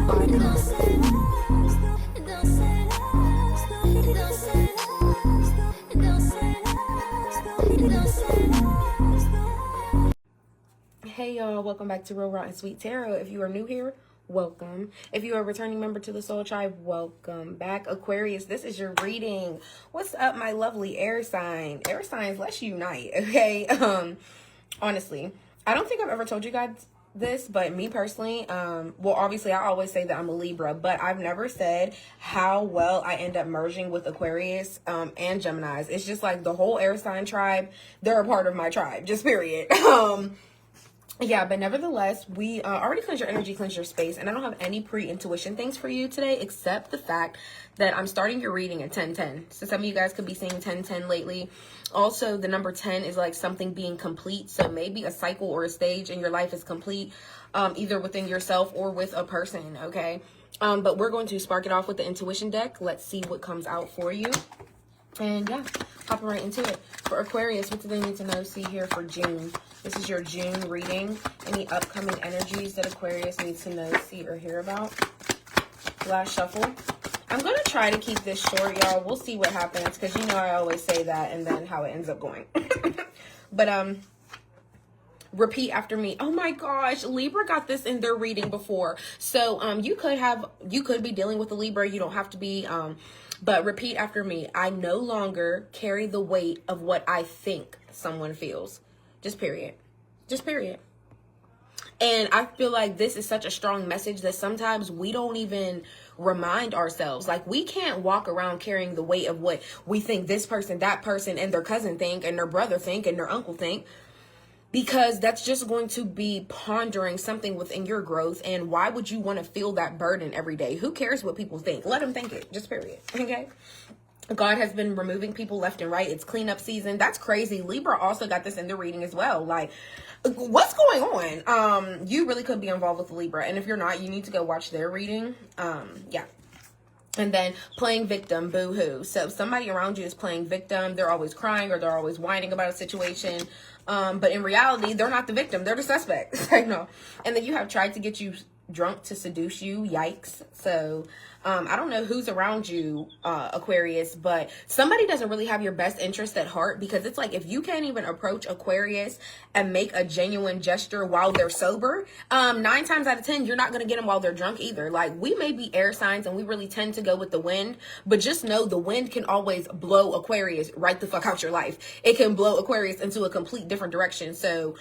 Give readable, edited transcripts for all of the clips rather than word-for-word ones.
Hey y'all, welcome back to Real Raw and Sweet Tarot. If you are new here, welcome. If you are a returning member to the Soul Tribe, welcome back. Aquarius, this is your reading. What's up, my lovely air sign? Air signs, let's unite, okay? Honestly, I don't think I've ever told you guys this, but me personally, well, obviously I always say that I'm a Libra, but I've never said how well I end up merging with Aquarius and Geminis. It's just like the whole air sign tribe, they're a part of my tribe, just period. Yeah, but nevertheless, we already cleansed your energy, cleansed your space, and I don't have any pre-intuition things for you today, except the fact that I'm starting your reading at 10:10. So some of you guys could be seeing 10:10 lately. Also, the number 10 is like something being complete. So maybe a cycle or a stage in your life is complete, either within yourself or with a person, okay? But we're going to spark it off with the intuition deck. Let's see what comes out for you. And yeah, hopping right into it. For Aquarius, what do they need to know, see here for June? This is your June reading. Any upcoming energies that Aquarius needs to know, see, or hear about? Last shuffle. I'm going to try to keep this short, y'all. We'll see what happens, because you know I always say that and then how it ends up going. But, repeat after me. Oh my gosh, Libra got this in their reading before. So, you could be dealing with a Libra. You don't have to be, but repeat after me. I no longer carry the weight of what I think someone feels. Just period. Just period. And I feel like this is such a strong message that sometimes we don't even remind ourselves. Like, we can't walk around carrying the weight of what we think this person, that person, and their cousin think, and their brother think, and their uncle think. Because that's just going to be pondering something within your growth. And why would you want to feel that burden every day? Who cares what people think? Let them think it. Just period. Okay? God has been removing people left and right. It's cleanup season. That's crazy. Libra also got this in the reading as well. Like, what's going on? You really could be involved with Libra. And if you're not, you need to go watch their reading. Yeah. And then playing victim, boo-hoo. So if somebody around you is playing victim, they're always crying or they're always whining about a situation. But in reality, they're not the victim. They're the suspect. Like, no. And then you have tried to get you drunk to seduce you. Yikes. So I don't know who's around you, Aquarius, but somebody doesn't really have your best interest at heart, because it's like, if you can't even approach Aquarius and make a genuine gesture while they're sober, 9 times out of 10, you're not going to get them while they're drunk either. Like, we may be air signs and we really tend to go with the wind, but just know the wind can always blow Aquarius right the fuck out your life. It can blow Aquarius into a complete different direction. So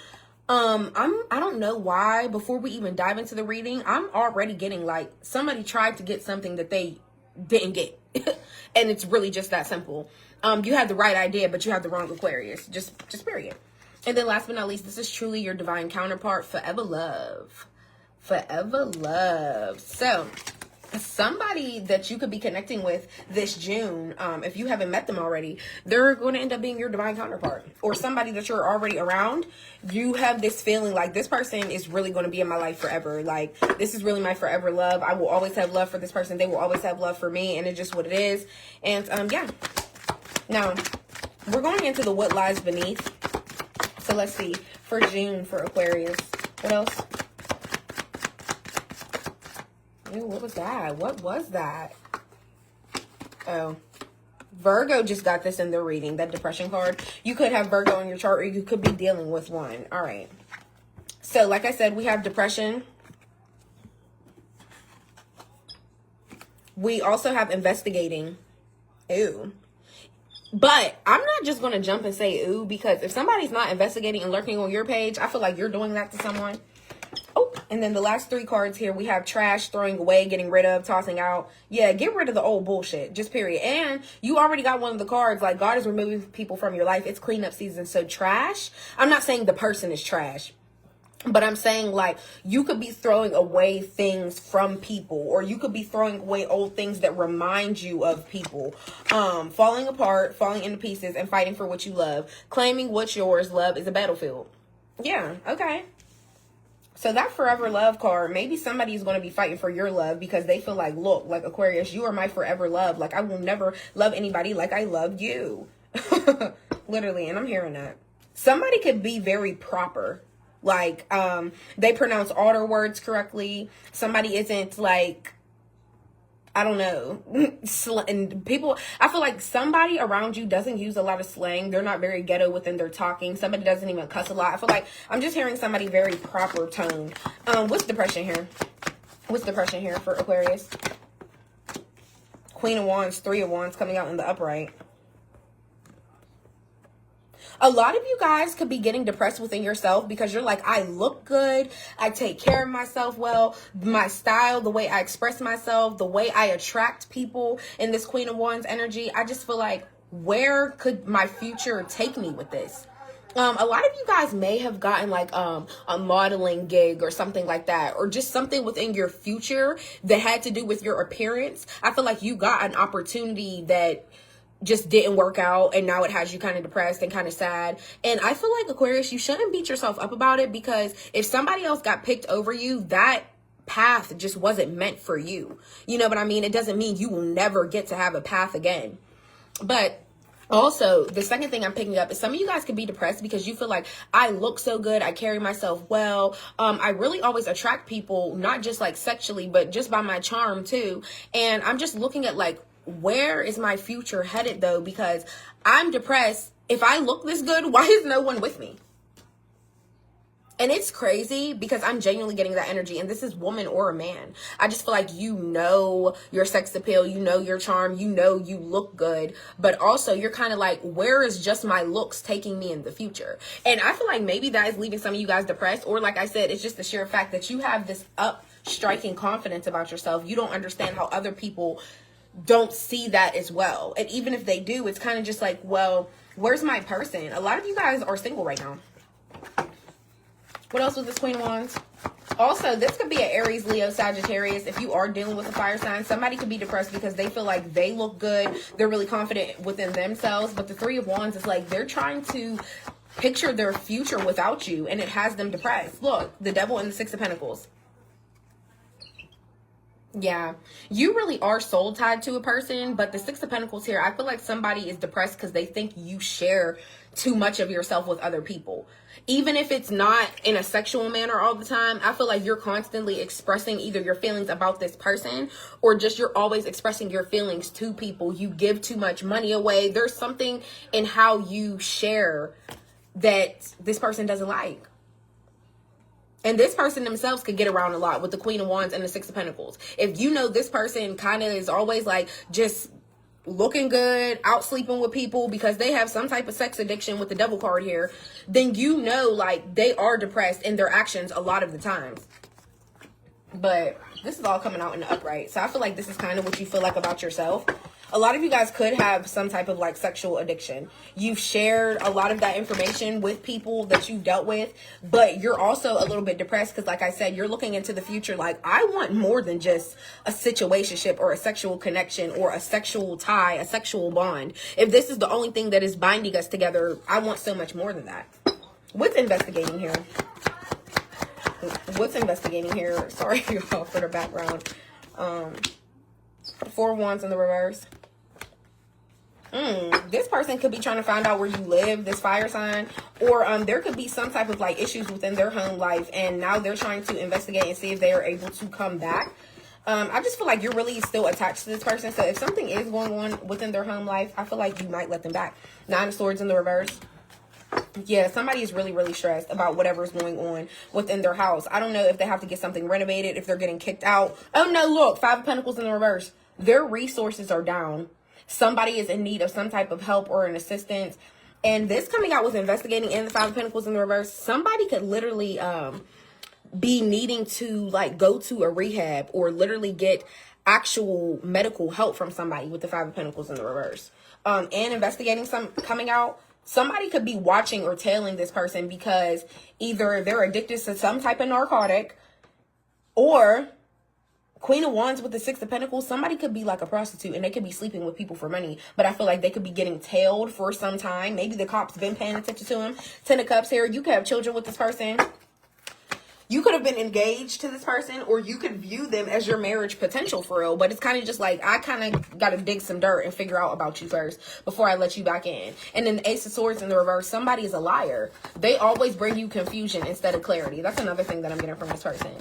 I don't know why, before we even dive into the reading, I'm already getting like somebody tried to get something that they didn't get. And it's really just that simple. You had the right idea, but you have the wrong Aquarius. Just period. And then last but not least, this is truly your divine counterpart, forever love. Forever love. So somebody that you could be connecting with this June, if you haven't met them already, they're going to end up being your divine counterpart, or somebody that you're already around. You have this feeling like this person is really going to be in my life forever. Like, this is really my forever love. I will always have love for this person. They will always have love for me, and it's just what it is. And yeah. Now, we're going into the what lies beneath. So let's see. For June, for Aquarius. What else? Ew, what was that? What was that? Oh. Virgo just got this in their reading, that depression card. You could have Virgo in your chart, or you could be dealing with one. All right. So, like I said, we have depression. We also have investigating. Ew. But I'm not just going to jump and say ew, because if somebody's not investigating and lurking on your page, I feel like you're doing that to someone. Oh, and then the last 3 cards here, we have trash, throwing away, getting rid of, tossing out. Yeah, get rid of the old bullshit, just period. And you already got one of the cards, like God is removing people from your life. It's cleanup season. So trash, I'm not saying the person is trash, but I'm saying, like, you could be throwing away things from people, or you could be throwing away old things that remind you of people. Falling apart, falling into pieces, and fighting for what you love. Claiming what's yours. Love is a battlefield. Yeah, okay. So that forever love card, maybe somebody's going to be fighting for your love because they feel like, look, like Aquarius, you are my forever love. Like, I will never love anybody like I love you. Literally, and I'm hearing that. Somebody could be very proper Like, they pronounce all their words correctly. Somebody isn't like, I don't know, and people, I feel like somebody around you doesn't use a lot of slang. They're not very ghetto within their talking. Somebody doesn't even cuss a lot. I feel like I'm just hearing somebody very proper tone. What's depression here? What's depression here for Aquarius? Queen of Wands, Three of Wands coming out in the upright. A lot of you guys could be getting depressed within yourself because you're like, I look good. I take care of myself well. My style, the way I express myself, the way I attract people in this Queen of Wands energy. I just feel like, where could my future take me with this? A lot of you guys may have gotten like a modeling gig or something like that, or just something within your future that had to do with your appearance. I feel like you got an opportunity that just didn't work out, and now it has you kind of depressed and kind of sad. And I feel like, Aquarius, you shouldn't beat yourself up about it, because if somebody else got picked over you, that path just wasn't meant for you. You know what I mean? It doesn't mean you will never get to have a path again. But also, the second thing I'm picking up is some of you guys could be depressed because you feel like, I look so good, I carry myself well, I really always attract people, not just like sexually, but just by my charm too. And I'm just looking at like, where is my future headed though? Because I'm depressed. If I look this good, why is no one with me? And it's crazy because I'm genuinely getting that energy. And this is woman or a man. I just feel like, you know, your sex appeal, you know, your charm, you know, you look good. But also you're kind of like, where is just my looks taking me in the future? And I feel like maybe that is leaving some of you guys depressed. Or like I said, it's just the sheer fact that you have this striking confidence about yourself. You don't understand how other people don't see that as well. And even if they do, it's kind of just like, well, where's my person? A lot of you guys are single right now. What else was this Queen of Wands? Also, this could be an Aries, Leo, Sagittarius. If you are dealing with a fire sign, somebody could be depressed because they feel like they look good. They're really confident within themselves. But the Three of Wands is like, they're trying to picture their future without you, and it has them depressed. Look, the Devil and the Six of Pentacles. Yeah, you really are soul tied to a person, but the Six of Pentacles here, I feel like somebody is depressed because they think you share too much of yourself with other people. Even if it's not in a sexual manner all the time, I feel like you're constantly expressing either your feelings about this person, or just you're always expressing your feelings to people. You give too much money away. There's something in how you share that this person doesn't like. And this person themselves could get around a lot with the Queen of Wands and the Six of Pentacles. If you know this person kind of is always like just looking good, out sleeping with people because they have some type of sex addiction with the Devil card here, then you know like they are depressed in their actions a lot of the times. But this is all coming out in the upright. So I feel like this is kind of what you feel like about yourself. A lot of you guys could have some type of like sexual addiction. You've shared a lot of that information with people that you've dealt with, but you're also a little bit depressed because, like I said, you're looking into the future like, I want more than just a situationship or a sexual connection or a sexual tie, a sexual bond. If this is the only thing that is binding us together, I want so much more than that. What's investigating here? What's investigating here? Sorry, y'all, for the background. Four of Wands in the reverse. This person could be trying to find out where you live, this fire sign, or there could be some type of like issues within their home life, and now they're trying to investigate and see if they are able to come back. I just feel like you're really still attached to this person. So if something is going on within their home life, I feel like you might let them back. Nine of Swords in the reverse. Yeah, somebody is really, really stressed about whatever's going on within their house. I don't know if they have to get something renovated, if they're getting kicked out. Oh no, look, Five of Pentacles in the reverse. Their resources are down. Somebody is in need of some type of help or an assistance. And this coming out with investigating and the Five of Pentacles in the reverse, somebody could literally be needing to like go to a rehab or literally get actual medical help from somebody with the Five of Pentacles in the reverse. And investigating coming out, somebody could be watching or tailing this person because either they're addicted to some type of narcotic, or Queen of Wands with the Six of Pentacles, somebody could be like a prostitute and they could be sleeping with people for money. But I feel like they could be getting tailed for some time. Maybe the cops been paying attention to him. Ten of Cups here. You could have children with this person. You could have been engaged to this person, or you could view them as your marriage potential for real. But it's kind of just like, I kind of got to dig some dirt and figure out about you first before I let you back in. And then the Ace of Swords in the reverse, somebody is a liar. They always bring you confusion instead of clarity. That's another thing that I'm getting from this person.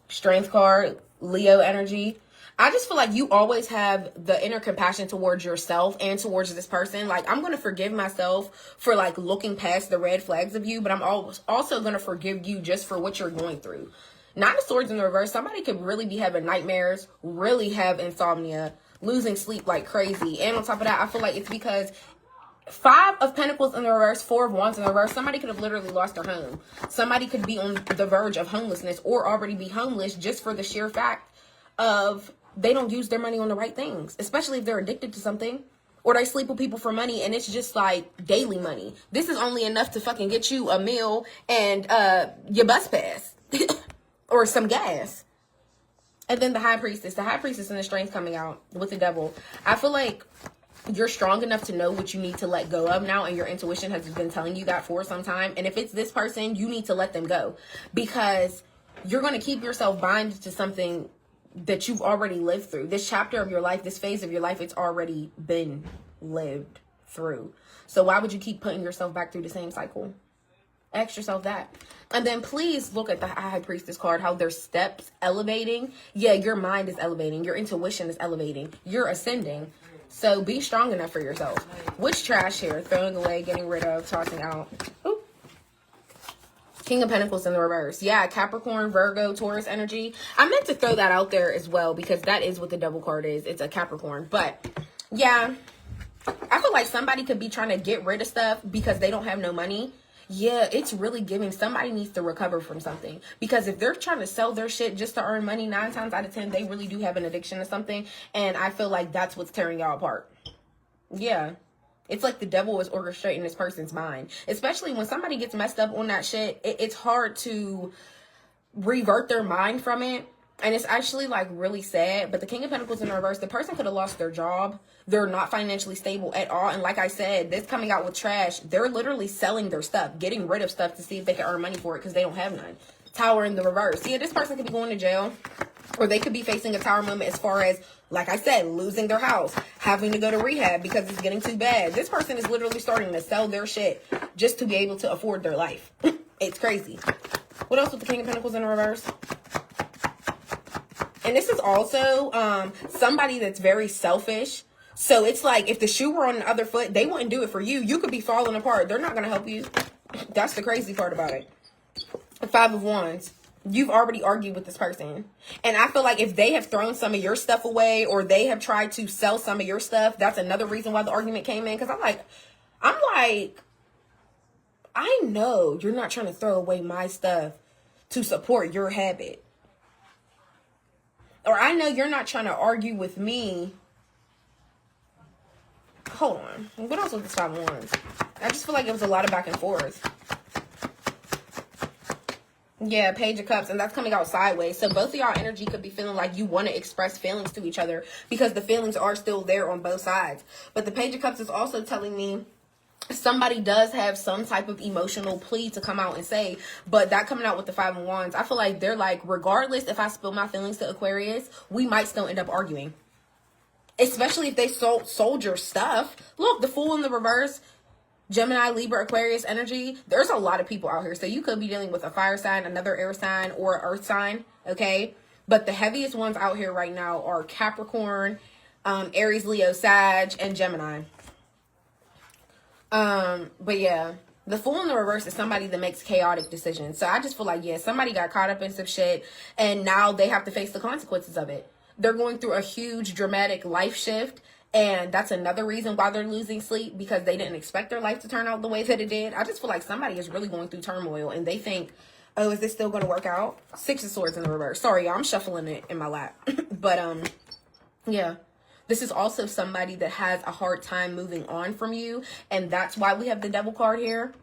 Strength card, Leo energy. I just feel like you always have the inner compassion towards yourself and towards this person. Like, I'm going to forgive myself for like looking past the red flags of you, but I'm also going to forgive you just for what you're going through. Nine of Swords in the reverse. Somebody could really be having nightmares, really have insomnia, losing sleep like crazy. And on top of that, I feel like it's because Five of Pentacles in the reverse, Four of Wands in the reverse. Somebody could have literally lost their home. Somebody could be on the verge of homelessness or already be homeless just for the sheer fact of they don't use their money on the right things, especially if they're addicted to something, or they sleep with people for money and it's just like daily money. This is only enough to fucking get you a meal and your bus pass or some gas. And then the High Priestess in the Strength coming out with the Devil. I feel like you're strong enough to know what you need to let go of now, and your intuition has been telling you that for some time. And if it's this person, you need to let them go, because you're going to keep yourself bind to something that you've already lived through. This chapter of your life, this phase of your life, it's already been lived through. So why would you keep putting yourself back through the same cycle? Ask yourself that. And then please look at the High Priestess card, how their steps elevating. Yeah, your mind is elevating. Your intuition is elevating. You're ascending. So be strong enough for yourself. Which trash here? Throwing away, getting rid of, tossing out. Ooh. King of Pentacles in the reverse. Yeah, Capricorn, Virgo, Taurus energy. I meant to throw that out there as well, because that is what the Devil card is. It's a Capricorn. But yeah, I feel like somebody could be trying to get rid of stuff because they don't have no money. Yeah, it's really giving. Somebody needs to recover from something, because if they're trying to sell their shit just to earn money, 9 times out of 10, they really do have an addiction to something. And I feel like that's what's tearing y'all apart. Yeah. It's like the devil is orchestrating this person's mind, especially when somebody gets messed up on that shit. It's hard to revert their mind from it. And it's actually like really sad. But the King of Pentacles in reverse, the person could have lost their job. They're not financially stable at all. And like I said, this coming out with trash, they're literally selling their stuff, getting rid of stuff to see if they can earn money for it, because they don't have none. Tower in the reverse. Yeah, this person could be going to jail, or they could be facing a tower moment as far as, like I said, losing their house, having to go to rehab because it's getting too bad. This person is literally starting to sell their shit just to be able to afford their life. It's crazy. What else with the King of Pentacles in the reverse? And this is also somebody that's very selfish. So it's like, if the shoe were on the other foot, they wouldn't do it for you. You could be falling apart. They're not going to help you. That's the crazy part about it. Five of Wands. You've already argued with this person. And I feel like if they have thrown some of your stuff away, or they have tried to sell some of your stuff, that's another reason why the argument came in. Because I'm like, I know you're not trying to throw away my stuff to support your habit. Or I know you're not trying to argue with me. Hold on. What else was this Five of Wands? I just feel like it was a lot of back and forth. Yeah, Page of Cups, and that's coming out sideways. So both of y'all energy could be feeling like you want to express feelings to each other, because the feelings are still there on both sides. But the Page of Cups is also telling me somebody does have some type of emotional plea to come out and say. But that coming out with the Five of Wands, I feel like they're like, regardless if I spill my feelings to Aquarius, we might still end up arguing. Especially if they sold your stuff. Look, the Fool in the reverse, Gemini, Libra, Aquarius energy. There's a lot of people out here. So you could be dealing with a fire sign, another air sign, or earth sign. Okay. But the heaviest ones out here right now are Capricorn, Aries, Leo, Sag, and Gemini. But yeah, the Fool in the reverse is somebody that makes chaotic decisions. So I just feel like, yeah, somebody got caught up in some shit, and now they have to face the consequences of it. They're going through a huge dramatic life shift. And that's another reason why they're losing sleep, because they didn't expect their life to turn out the way that it did. I just feel like somebody is really going through turmoil, and they think, oh, is this still going to work out? Six of Swords in the reverse. Sorry, y'all, I'm shuffling it in my lap. But, yeah. This is also somebody that has a hard time moving on from you. And that's why we have the Devil card here.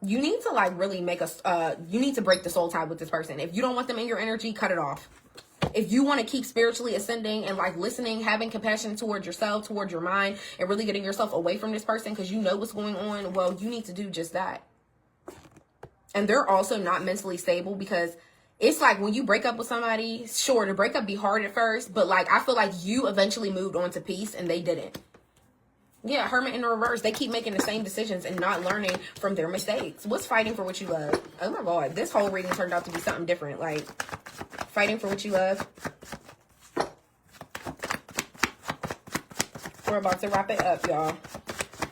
You need to, like, really make you need to break the soul tie with this person. If you don't want them in your energy, cut it off. If you want to keep spiritually ascending and like listening, having compassion towards yourself, towards your mind, and really getting yourself away from this person because you know what's going on, well, you need to do just that. And they're also not mentally stable, because it's like when you break up with somebody, sure, the breakup be hard at first, but like I feel like you eventually moved on to peace and they didn't. Yeah, Hermit in the reverse. They keep making the same decisions and not learning from their mistakes. What's fighting for what you love? Oh my God, this whole reading turned out to be something different. Like, fighting for what you love. We're about to wrap it up, y'all.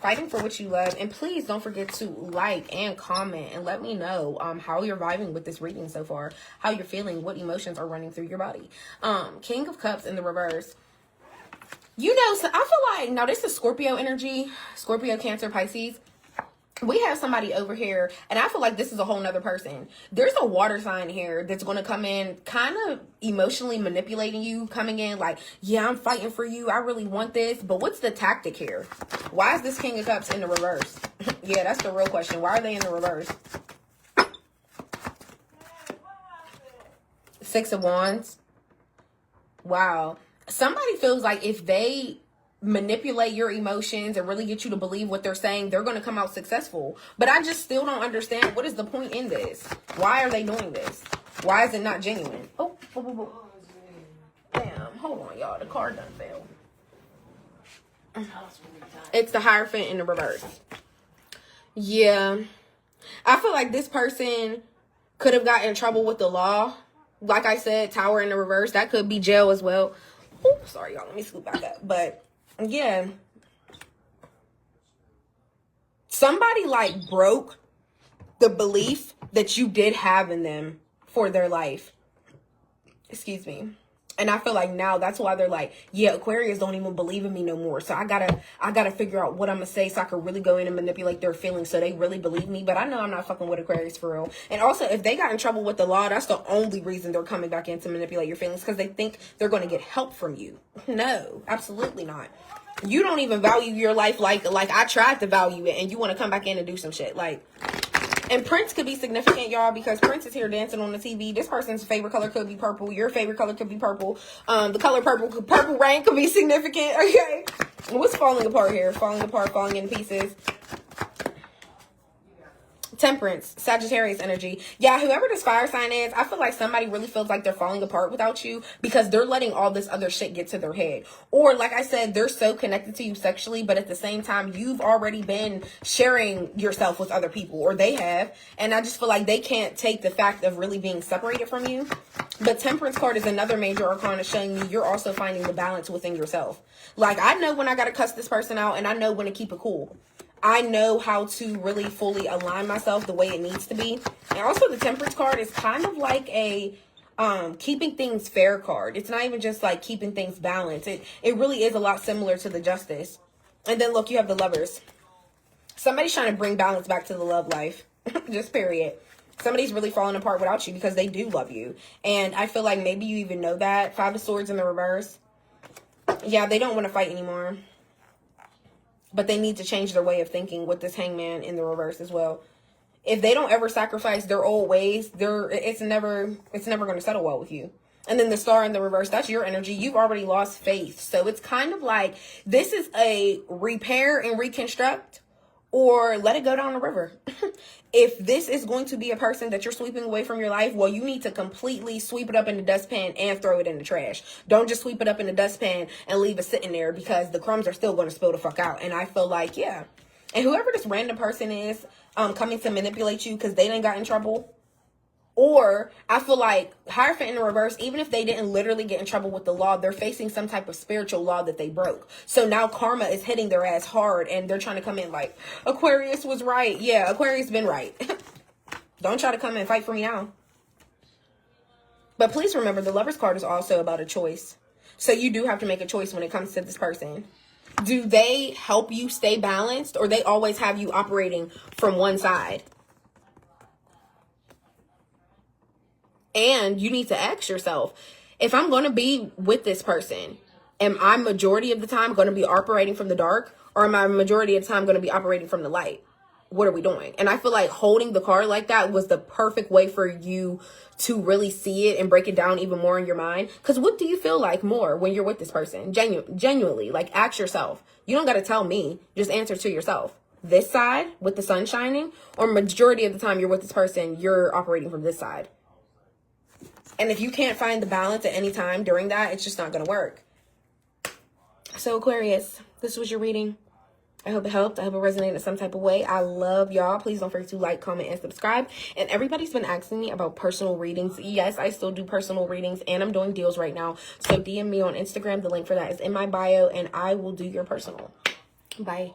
Fighting for what you love. And please don't forget to like and comment and let me know how you're vibing with this reading so far, how you're feeling, what emotions are running through your body. King of Cups in the reverse. You know, so I feel like, now this is Scorpio energy, Scorpio, Cancer, Pisces. We have somebody over here, and I feel like this is a whole nother person. There's a water sign here that's going to come in kind of emotionally manipulating you, coming in like, yeah, I'm fighting for you. I really want this. But what's the tactic here? Why is this King of Cups in the reverse? Yeah, that's the real question. Why are they in the reverse? Six of Wands. Wow. Somebody feels like if they manipulate your emotions and really get you to believe what they're saying, they're going to come out successful. But I just still don't understand, what is the point in this? Why are they doing this? Why is it not genuine? Oh. Damn, hold on, y'all. The card done fell. It's the Hierophant in the reverse. Yeah. I feel like this person could have gotten in trouble with the law. Like I said, Tower in the reverse. That could be jail as well. Oh, sorry, y'all. Let me scoot back up. But yeah, somebody like broke the belief that you did have in them for their life. Excuse me. And I feel like now that's why they're like, yeah, Aquarius don't even believe in me no more. So I gotta figure out what I'm gonna say so I can really go in and manipulate their feelings so they really believe me. But I know I'm not fucking with Aquarius for real. And also, if they got in trouble with the law, that's the only reason they're coming back in to manipulate your feelings, because they think they're gonna get help from you. No, absolutely not. You don't even value your life like I tried to value it, and you want to come back in and do some shit. Like, and Prince could be significant, y'all, because Prince is here dancing on the TV. This person's favorite color could be purple. Your favorite color could be purple. The color purple rain could be significant. Okay. What's falling apart here? Falling apart, falling into pieces. Temperance, Sagittarius energy. Yeah, whoever this fire sign is, I feel like somebody really feels like they're falling apart without you because they're letting all this other shit get to their head. Or like I said, they're so connected to you sexually, but at the same time, you've already been sharing yourself with other people, or they have. And I just feel like they can't take the fact of really being separated from you. But Temperance card is another major arcana showing me you're also finding the balance within yourself. Like, I know when I got to cuss this person out, and I know when to keep it cool. I know how to really fully align myself the way it needs to be. And also the Temperance card is kind of like a keeping things fair card. It's not even just like keeping things balanced. It really is a lot similar to the Justice. And then look, you have the Lovers. Somebody's trying to bring balance back to the love life. Just period. Somebody's really falling apart without you because they do love you. And I feel like maybe you even know that. Five of Swords in the reverse. Yeah, they don't want to fight anymore. But they need to change their way of thinking with this Hangman in the reverse as well. If they don't ever sacrifice their old ways, it's never going to settle well with you. And then the Star in the reverse, that's your energy. You've already lost faith. So it's kind of like this is a repair and reconstruct, or let it go down the river. If this is going to be a person that you're sweeping away from your life, well, you need to completely sweep it up in the dustpan and throw it in the trash. Don't just sweep it up in the dustpan and leave it sitting there, because the crumbs are still going to spill the fuck out. And I feel like, yeah. And whoever this random person is coming to manipulate you because they done got in trouble. Or I feel like Hierophant in the reverse, even if they didn't literally get in trouble with the law, they're facing some type of spiritual law that they broke. So now karma is hitting their ass hard, and they're trying to come in like, Aquarius was right. Yeah, Aquarius been right. Don't try to come and fight for me now. But please remember, the Lover's card is also about a choice. So you do have to make a choice when it comes to this person. Do they help you stay balanced, or they always have you operating from one side? And you need to ask yourself, if I'm going to be with this person, am I majority of the time going to be operating from the dark, or am I majority of the time going to be operating from the light? What are we doing? And I feel like holding the card like that was the perfect way for you to really see it and break it down even more in your mind. Because what do you feel like more when you're with this person? Genuinely, like, ask yourself. You don't got to tell me. Just answer to yourself. this side with the sun shining, or majority of the time you're with this person, you're operating from this side. And if you can't find the balance at any time during that, it's just not going to work. So Aquarius, this was your reading. I hope it helped. I hope it resonated in some type of way. I love y'all. Please don't forget to like, comment, and subscribe. And everybody's been asking me about personal readings. Yes, I still do personal readings, and I'm doing deals right now. So DM me on Instagram. The link for that is in my bio, and I will do your personal. Bye.